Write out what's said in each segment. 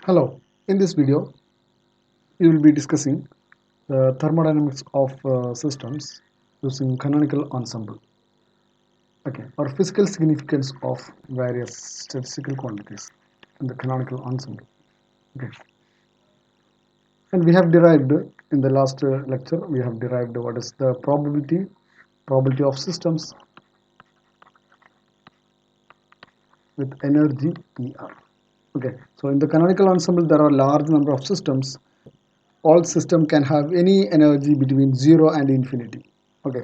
Hello, in this video we will be discussing the thermodynamics of systems using canonical ensemble, or physical significance of various statistical quantities in the canonical ensemble. Okay. And we have derived in the last lecture we have derived what is the probability of systems with energy ER. Okay, so in the canonical ensemble there are large number of systems. All system can have any energy between 0 and infinity. Okay,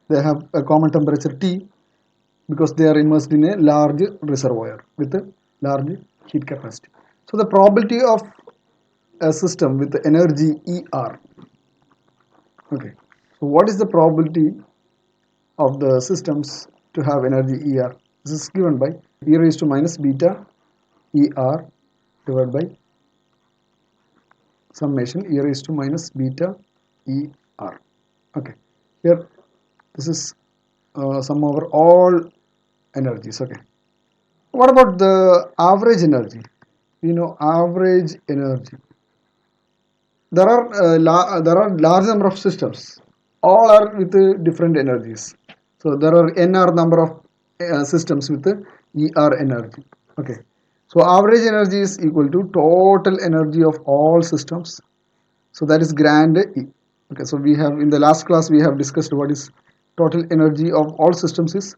they have a common temperature T because they are immersed in a large reservoir with a large heat capacity. So the probability of a system with the energy ER. Okay, so what is the probability of the systems to have energy ER? This is given by e raised to minus beta ER divided by summation e raised to minus beta ER. Okay, here this is sum over all energies. Okay, what about the average energy? Average energy. There are large number of systems. All are with different energies. So there are nr number of systems with er energy. Okay. So average energy is equal to total energy of all systems. So that is grand E. Okay. So we have in the last class we have discussed what is total energy of all systems is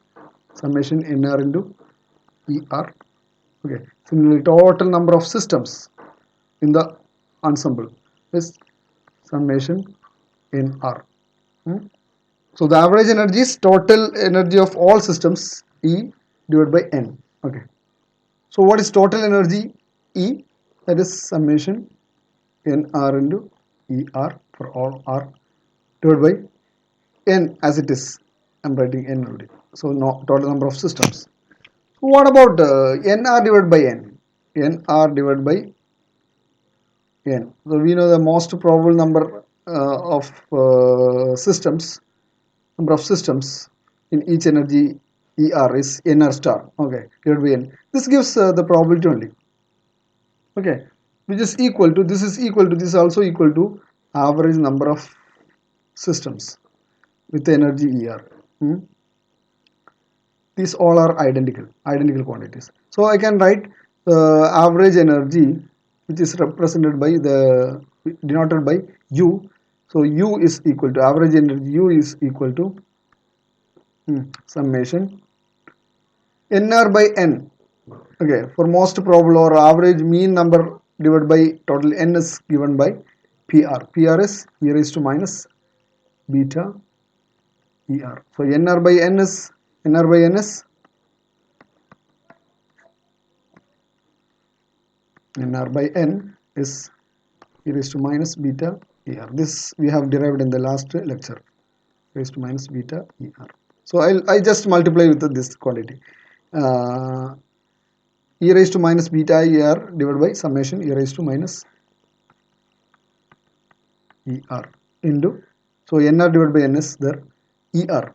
summation nr into er. Okay. Similarly, total number of systems in the ensemble is summation nr. So the average energy is total energy of all systems E divided by N. Okay. So what is total energy E? That is summation nr into ER for all R divided by N as it is. I'm writing N already. So no total number of systems. What about nr divided by N? nr divided by N. So we know the most probable number of systems, number of systems in each energy ER is nr star. Okay, divided by N. This gives the probability only. Okay, which is equal to this is also equal to average number of systems with energy ER. These all are identical quantities. So I can write average energy, which is represented by the denoted by U. So U is equal to average energy. U is equal to summation nr by n. Okay, for most probable or average mean number divided by total n is given by PR. PR is e raised to minus beta ER. So nr by n is nr by n is e raised to minus beta ER. This we have derived in the last lecture. Raised to minus beta ER. So I just multiply with this quantity. E raised to minus beta ER divided by summation e raised to minus ER into, so nr divided by n is there, ER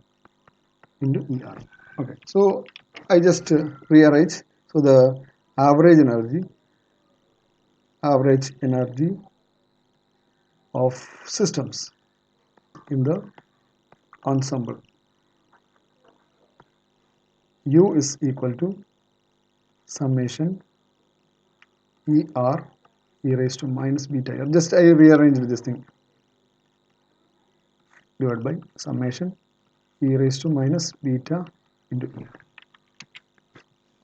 into ER. Okay, so I just rearrange. So the average energy of systems in the ensemble U is equal to summation ER e raised to minus beta ER. Just I rearranged this thing divided by summation e raised to minus beta into ER.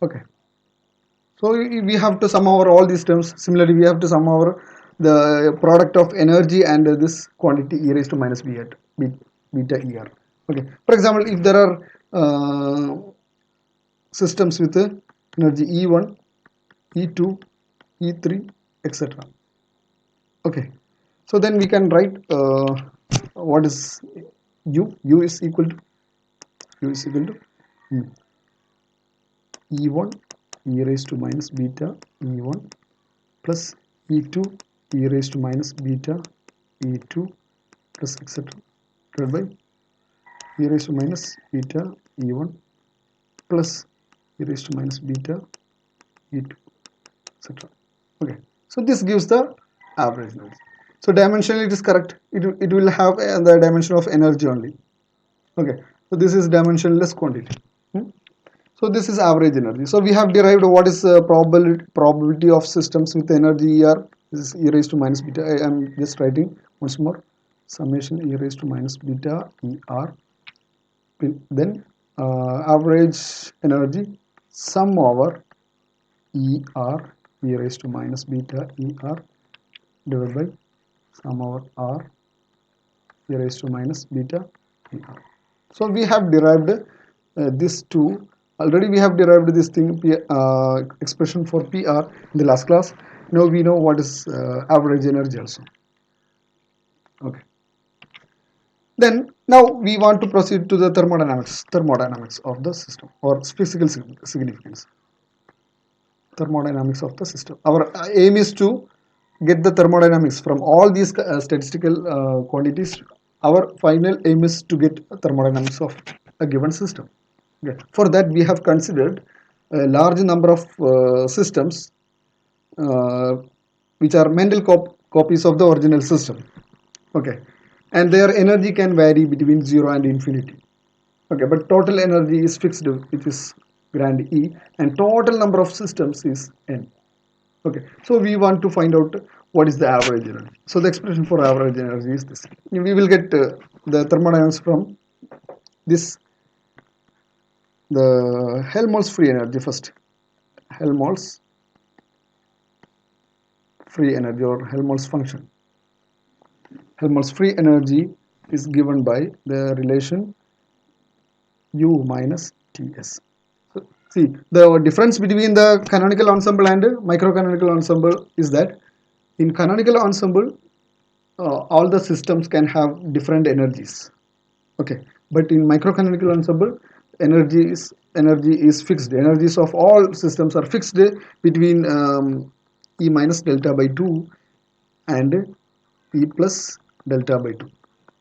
Okay. So we have to sum over all these terms. Similarly, we have to sum over the product of energy and this quantity e raised to minus beta ER. Okay. For example, if there are systems with energy E1, E2, E3, etc. Okay. So then we can write what is U. U is equal to E1 e raised to minus beta E1 plus E2 e raised to minus beta E2 plus etc. divided by e raised to minus beta E1 plus e raised to minus beta E2 etc. Okay. So this gives the average energy. So dimensionally it is correct. It will have the dimension of energy only. Okay. So this is dimensionless quantity. Hmm? So this is average energy. So we have derived what is probability of systems with energy ER. This is e raised to minus beta. I am just writing once more. Summation e raised to minus beta ER. Then average energy sum over ER e raised to minus beta ER divided by sum over R e raised to minus beta ER. So we have derived this two. Already we have derived this thing expression for PR in the last class. Now we know what is average energy also. Okay. Then now we want to proceed to the thermodynamics of the system or physical significance. Thermodynamics of the system. Our aim is to get the thermodynamics from all these statistical quantities. Our final aim is to get thermodynamics of a given system. Okay. For that we have considered a large number of systems uh, which are mental copies of the original system. Okay, and their energy can vary between 0 and infinity. Okay, but total energy is fixed, which is grand E, and total number of systems is N. Okay, so we want to find out what is the average energy. So the expression for average energy is this. We will get the thermodynamics from this, the Helmholtz free energy first. Helmholtz free energy or Helmholtz function. Helmholtz free energy is given by the relation U minus Ts. So, see, the difference between the canonical ensemble and microcanonical ensemble is that in canonical ensemble, all the systems can have different energies. Okay, but in microcanonical ensemble, energy is fixed. Energies of all systems are fixed between E minus delta by 2 and E plus delta by 2.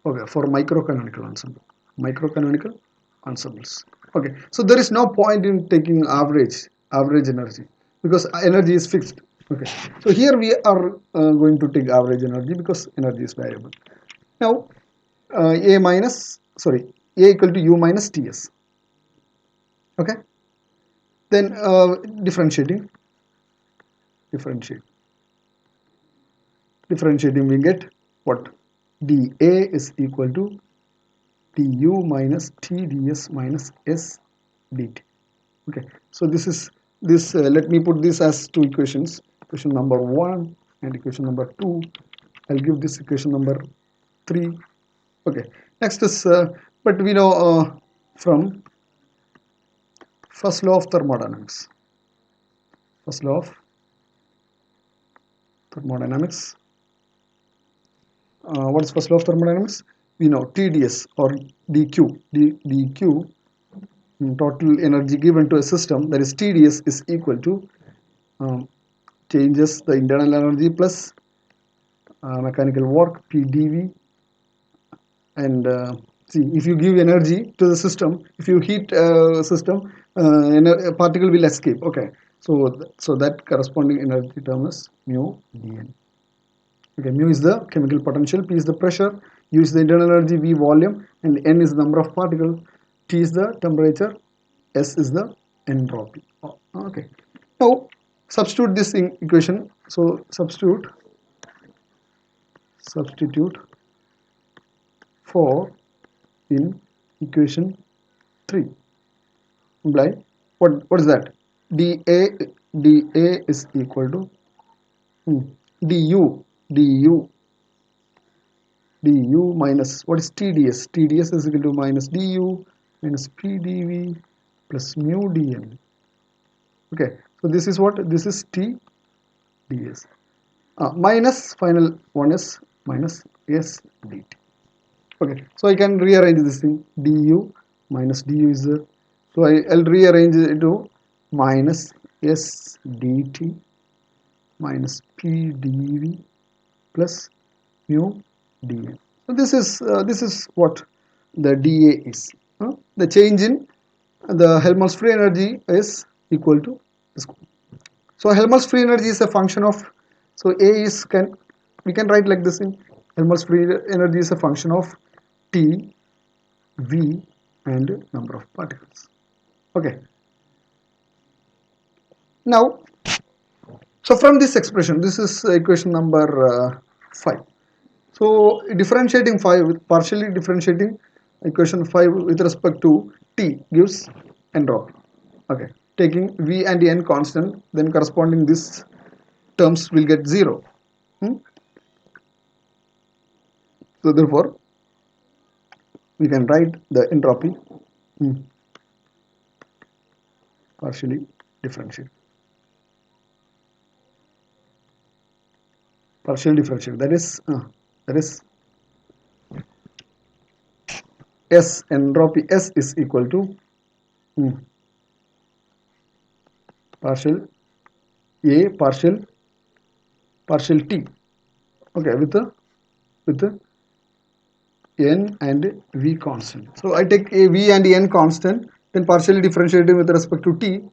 Okay, for microcanonical ensemble. Microcanonical ensembles. Okay, so there is no point in taking average energy because energy is fixed. Okay, so here we are going to take average energy because energy is variable. Now, A equal to U minus Ts. Okay, then differentiating we get what? dA is equal to du minus tds minus s dt. Okay, so this is this let me put this as two equations, equation number 1 and equation number 2. I'll give this equation number 3. Okay, next is but we know from first law of thermodynamics. First law of thermodynamics. What is first law of thermodynamics? We know TDS or dq, total energy given to a system, that is TDS, is equal to changes the internal energy plus mechanical work PdV. And see, if you give energy to the system, if you heat a system, a particle will escape. Okay, so that corresponding energy term is mu dN. Okay, mu is the chemical potential, P is the pressure, U is the internal energy, V volume, and N is the number of particles, T is the temperature, S is the entropy. Okay, now substitute this in equation. So substitute 4 in equation 3. Imply what is that? dA is equal to du minus what is TDS? TDS is equal to minus du minus PdV plus mu dN. Okay, so this is what? This is TDS. Minus final one is minus S dt. Okay, so I can rearrange this thing. Du minus du is there. So I'll rearrange it to minus S dt minus PdV plus mu dN. So this is what the dA is. The change in the Helmholtz free energy is equal to this. So Helmholtz free energy is a function of So A is we can write like this in Helmholtz free energy is a function of T, V and number of particles. Okay. Now, so from this expression, this is equation number 5. So differentiating 5 with partially differentiating equation 5 with respect to T gives entropy. Okay, taking V and N constant, then corresponding this terms will get 0. So therefore, we can write the entropy partially differentiate. Partial differentiate, that is S, entropy S is equal to partial A partial T. Okay, with the N and V constant. So I take a V and N constant, then partially differentiating with respect to T,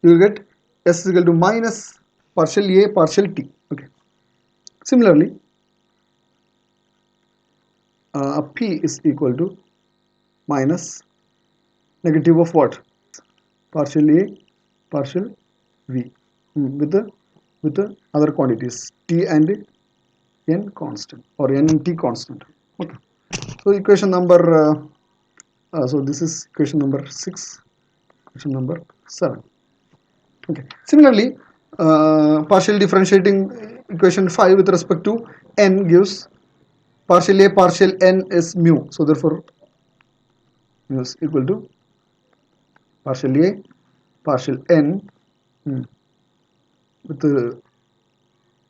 you will get S is equal to minus partial A partial T. Okay. Similarly, P is equal to minus negative of what? Partial A partial V with the other quantities T and N constant or N and T constant. Okay. So equation number so this is equation number 6, equation number 7. Okay. Similarly, partial differentiating equation 5 with respect to N gives partial A partial N is mu. So therefore, mu is equal to partial A partial N with the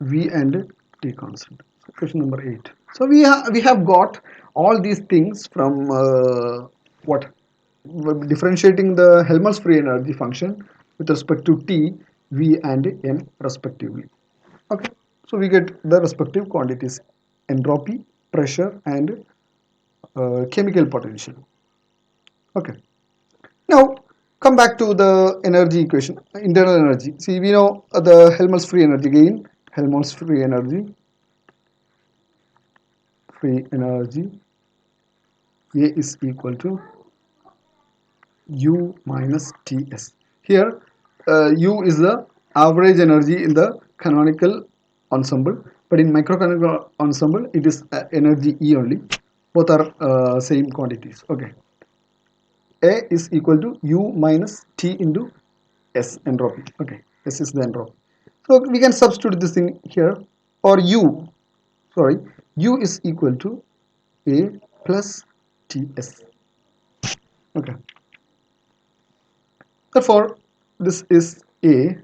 V and T constant. So question number 8. So we have got all these things from what? Differentiating the Helmholtz free energy function with respect to T, V and N respectively. Okay. So we get the respective quantities: entropy, pressure and chemical potential. Okay. Now come back to the energy equation, internal energy. See, we know the Helmholtz free energy again. Helmholtz free energy A is equal to U minus Ts. Here U is the average energy in the canonical ensemble, but in microcanonical ensemble it is energy E only. Both are same quantities. Okay. A is equal to U minus T into S, entropy. Okay, S is the entropy. So we can substitute this thing here, or U, sorry, U is equal to A plus Ts. Okay. Therefore, this is A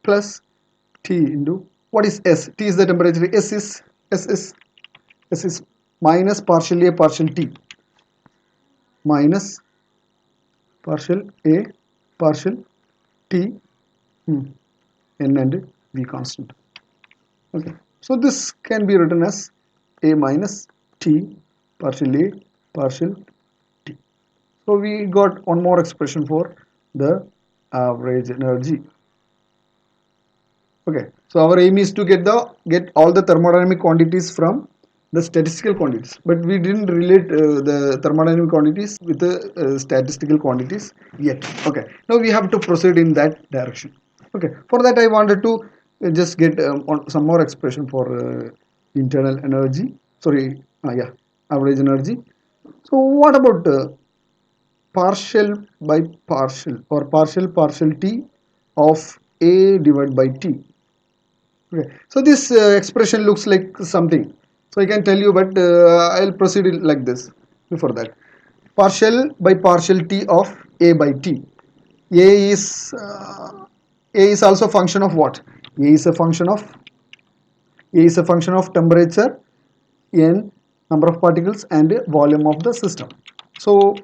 plus T into what is S? T is the temperature. S is minus partial A partial T minus partial A partial T N and V constant. Okay. So this can be written as A minus T partial A partial T. So we got one more expression for the average energy. Okay. So our aim is to get all the thermodynamic quantities from the statistical quantities, but we didn't relate the thermodynamic quantities with the statistical quantities yet. Okay. Now we have to proceed in that direction. Okay. For that I wanted to just get some more expression for internal energy. Sorry. Yeah. Average energy. So what about partial by partial or partial T of A divided by T? Okay. So this expression looks like something. So I can tell you, but I'll proceed like this. Before that, partial by partial T of A by T. A is also function of what? A is a function of temperature, N number of particles and volume of the system. So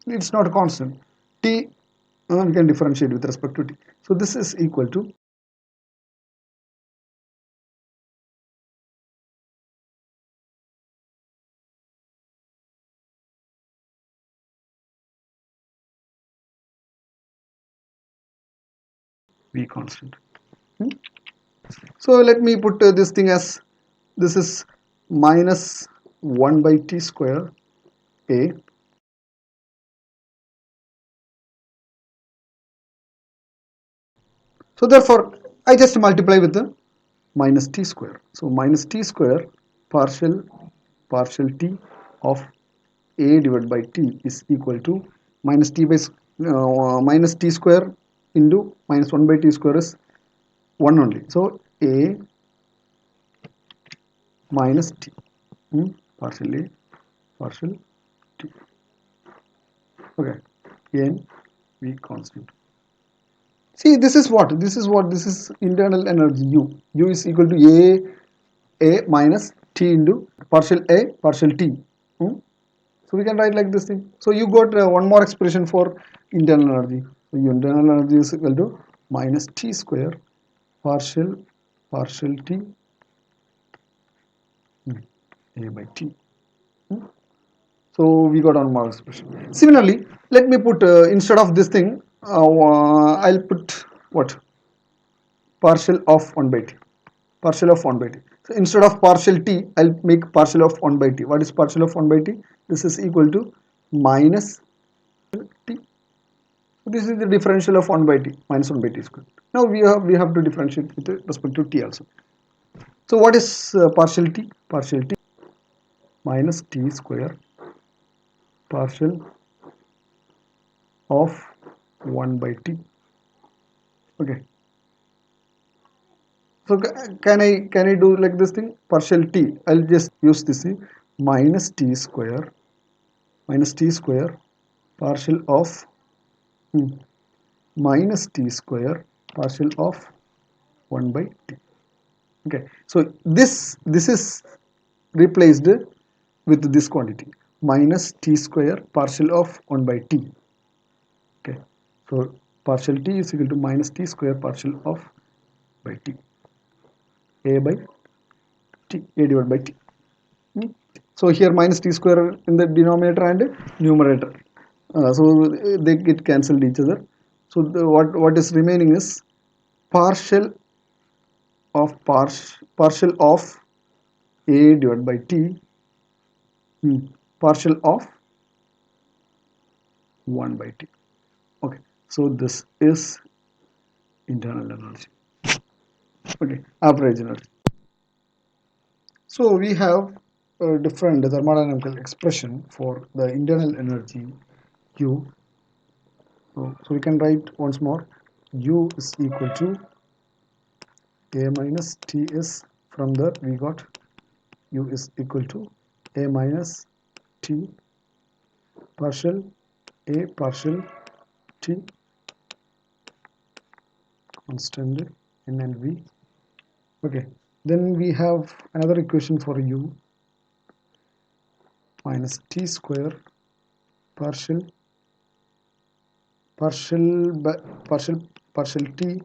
it's not a constant. T we can differentiate with respect to T. So this is equal to V constant. So let me put this thing as, this is minus 1 by t square a. So therefore I just multiply with the minus t square. So minus t square partial t of a divided by t is equal to minus t by minus t square into minus 1 by t square is 1 only. So a minus t, partial a partial t. Okay, n v constant. See, this is what? This is internal energy U. U is equal to A minus T into partial T. Hmm? So we can write like this thing. So you got one more expression for internal energy. So your internal energy is equal to minus T square partial T A by T. Hmm? So we got one more expression. Similarly, let me put instead of this thing, I'll put what? Partial of 1 by t. Partial of 1 by t. So instead of partial t, I'll make partial of 1 by t. What is partial of 1 by t? This is equal to minus t. So this is the differential of 1 by t, minus 1 by t squared. Now we have to differentiate with respect to t also. So what is partial t? Partial t minus t square partial of 1 by t. Okay. So can I do like this thing? Partial t. I'll just use this thing, minus t square partial of minus t square partial of 1 by t. Okay, so this is replaced with this quantity, minus t square partial of 1 by t. Okay, so partial t is equal to minus t square partial of by t, a by t, a divided by t. So here minus t square in the denominator and numerator, so they get cancelled each other. So what is remaining is partial partial of a divided by t, partial of 1 by t. Okay, so this is internal energy. Okay, average energy. So we have a different thermodynamical expression for the internal energy U. So we can write once more, U is equal to A minus T is, from there we got U is equal to A minus T partial A partial T constant N and V. Okay, then we have another equation for U, minus T square partial partial T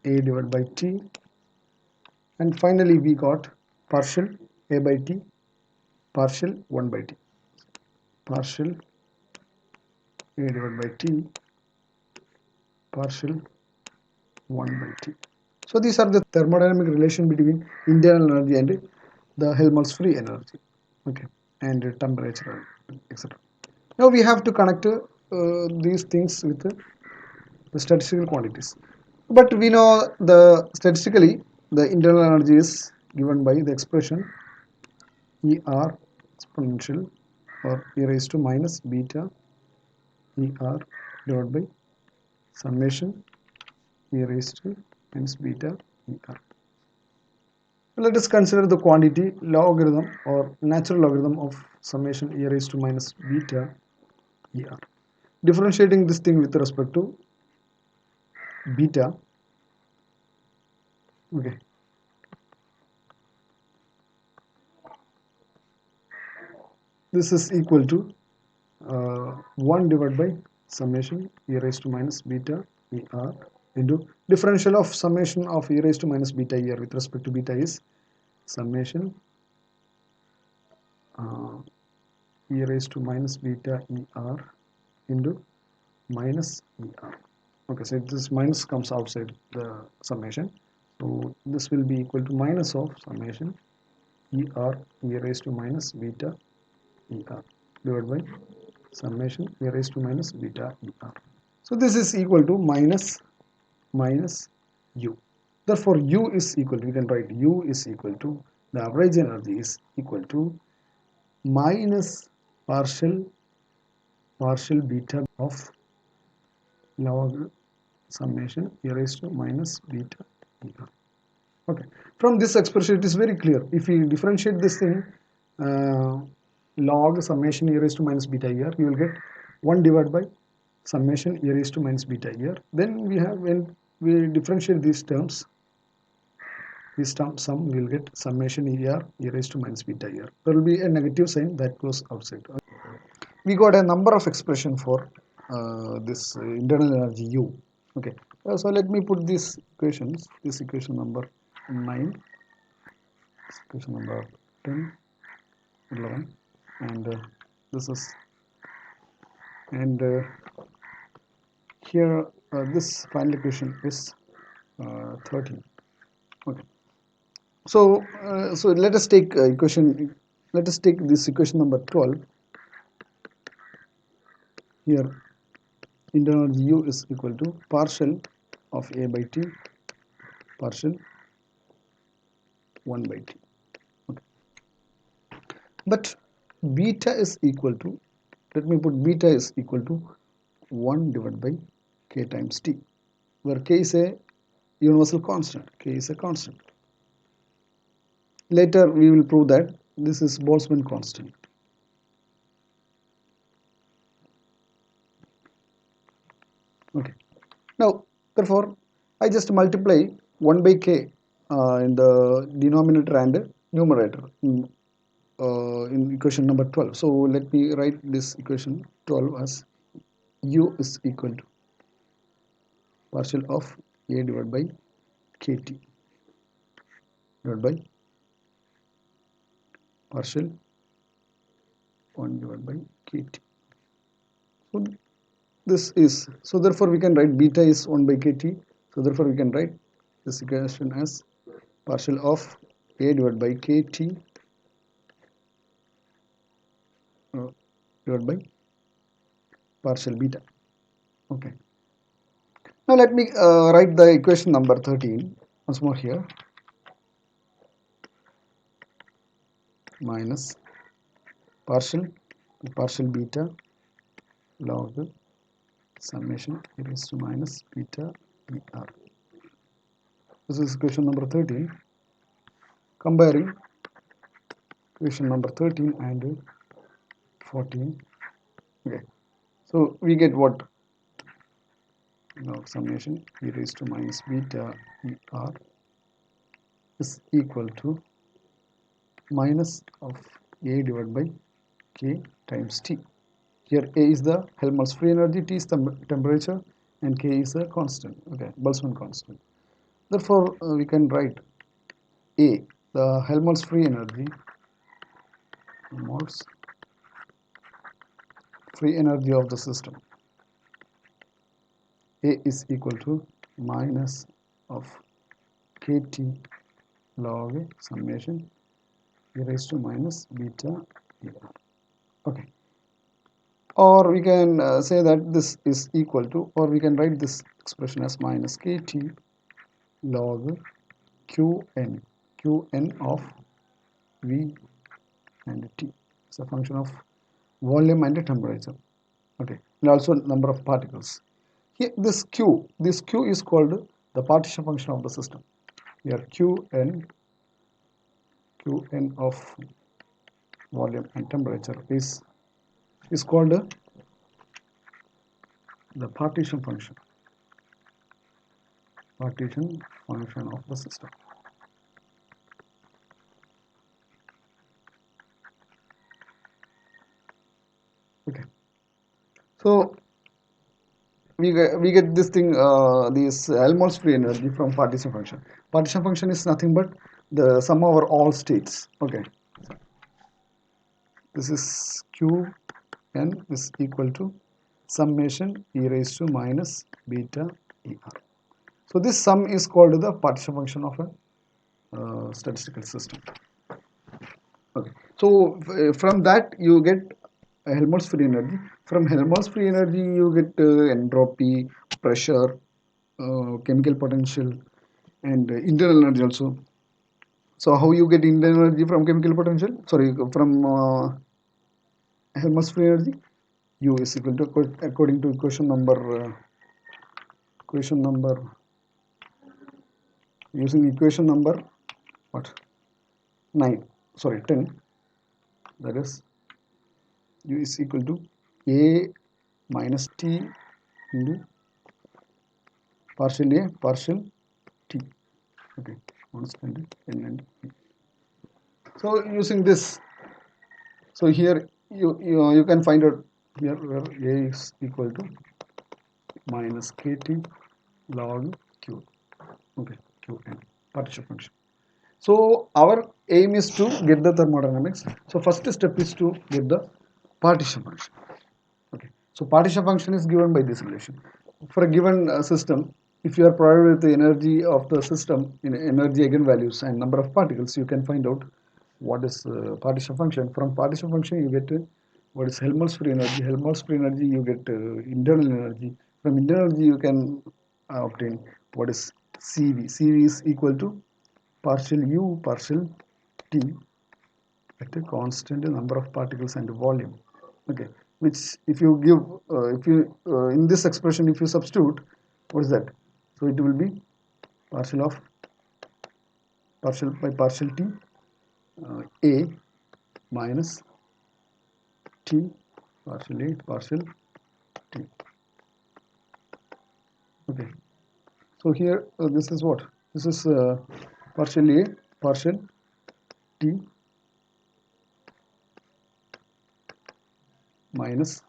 A divided by T, and finally we got partial A by T partial 1 by T, partial A divided by T partial 1 by T. So these are the thermodynamic relation between internal energy and the Helmholtz free energy, okay, and temperature, etc. Now we have to connect these things with the statistical quantities. But we know the statistically the internal energy is given by the expression ER exponential or e raised to minus beta ER divided by summation e raised to minus beta ER. Let us consider the quantity logarithm or natural logarithm of summation e raised to minus beta ER. Differentiating this thing with respect to beta, okay, this is equal to 1 divided by summation e raised to minus beta ER into differential of summation of e raised to minus beta ER with respect to beta is summation e raised to minus beta ER into minus ER. Okay, so this minus comes outside the summation. So this will be equal to minus of summation ER e raised to minus beta ER divided by summation e raised to minus beta ER. So this is equal to minus U. Therefore, U is equal to, we can write U is equal to, the average energy is equal to minus partial beta of log summation e raised to minus beta ER. Okay. From this expression, it is very clear. If we differentiate this thing, uh, log summation e raised to minus beta ER, you will get 1 divided by summation e raised to minus beta ER. Then we have, when we differentiate these terms, this term sum, we will get summation ER e raised to minus beta ER. There will be a negative sign that goes outside. We got a number of expression for this internal energy U. Okay. So let me put these equations. This equation number 9, this equation number 10, 11, and this is, and here this final equation is 13. Okay. So so let us take equation. Let us take this equation number 12. Here, internal U is equal to partial of A by T partial 1 by T. Okay. But beta is equal to, let me put beta is equal to 1 divided by K times T, where K is a universal constant. K is a constant. Later we will prove that this is Boltzmann constant. Okay. Now, therefore, I just multiply 1 by K in the denominator and numerator in equation number 12. So let me write this equation 12 as U is equal to partial of A divided by KT divided by partial 1 divided by KT. So this is, so therefore we can write beta is 1 by KT. So therefore we can write this equation as partial of A divided by KT divided by partial beta. Okay. Now let me write the equation number 13 once more here. Minus partial beta log summation e raised to minus beta ER. This is equation number 13. Comparing equation number 13 and 14. Okay. So we get what? Log summation e raised to minus beta ER is equal to minus of A divided by K times T. Here A is the Helmholtz free energy, T is the temperature, and K is a constant. Okay, Boltzmann constant. Therefore, we can write A, the Helmholtz free energy, Helmholtz free energy of the system. A is equal to minus of KT log summation e raised to minus beta ER. Okay. Or we can say that this is equal to, or we can write this expression as minus KT log Qn of V and T. It's a function of volume and temperature. Okay, and also number of particles. Here, this Q is called the partition function of the system. Here Qn of volume and temperature is called the partition function of the system. Okay, so we get this thing, this Helmholtz free energy from partition function. Partition function is nothing but the sum over all states. Okay, this is Qn is equal to summation e raised to minus beta ER. So this sum is called the partition function of a statistical system. Okay. So from that you get Helmholtz free energy. From Helmholtz free energy you get entropy, pressure, chemical potential, and internal energy also. So how you get internal energy from chemical potential? Sorry, from Helmholtz free energy. U is equal to, according to equation number using equation number what, 9, sorry, 10, that is U is equal to A minus T into partial A partial T. Okay, constant N and P. So using this, so here you can find out here where A is equal to minus KT log Q. Okay, Qn, partition function. So our aim is to get the thermodynamics. So first step is to get the partition function. Okay. So partition function is given by this relation. For a given system, if you are provided with the energy of the system in energy eigenvalues and number of particles, you can find out what is partition function. From partition function, you get what is Helmholtz free energy. Helmholtz free energy, you get internal energy. From internal energy, you can obtain what is CV. CV is equal to partial U partial T at a constant number of particles and volume. Okay, which if you give if you in this expression if you substitute, what is that? So it will be partial of partial by partial T A minus T partial A partial T. Okay, so here this is what, this is partial A partial T minus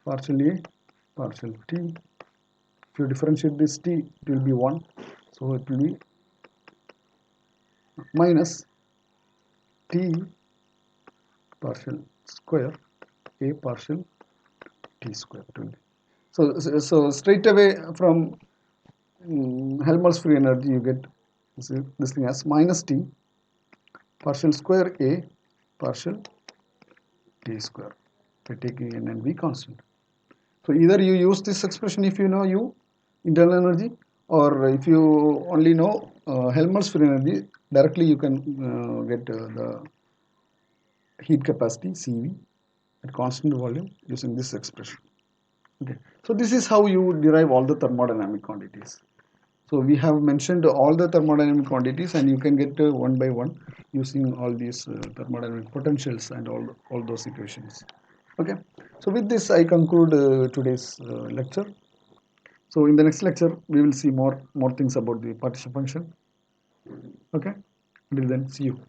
partial A partial T. If you differentiate this T, it will be 1, so it will be minus T partial square A partial T square. So straight away from Helmholtz free energy you get this thing as minus T partial square A partial T square by taking N and B constant. So either you use this expression if you know U, internal energy, or if you only know Helmholtz free energy, directly you can get the heat capacity CV at constant volume using this expression. Okay, so this is how you derive all the thermodynamic quantities. So we have mentioned all the thermodynamic quantities, and you can get one by one using all these thermodynamic potentials and all those equations. Okay, so with this I conclude today's lecture. So in the next lecture we will see more things about the partition function. Okay, until then, see you.